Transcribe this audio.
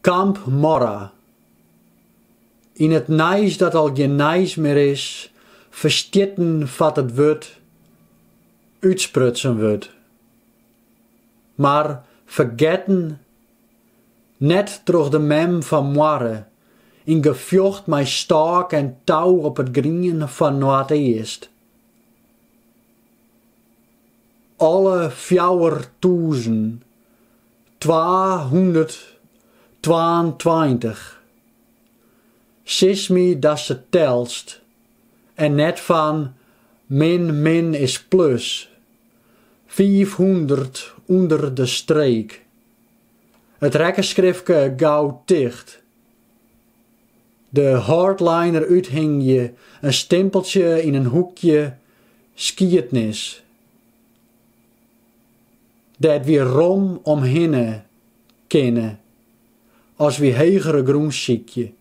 Kamp Morra. In het nijs dat al geen nijs meer is, verstitten vat het wordt, uitsprutsen wordt. Maar vergetten, net troch de mem van Morre, in gevjocht mijn stok en touw op het grien van wat eerst. Alle 4.222. Sis mi dat ze telst, en net van min is plus. 500 onder de streek. Het rekkenschriftke gauw dicht. De hardliner uithing je een stempeltje in een hoekje skietnis. Dat weer rom omhinnen kennen, als wie hegere groenziekje.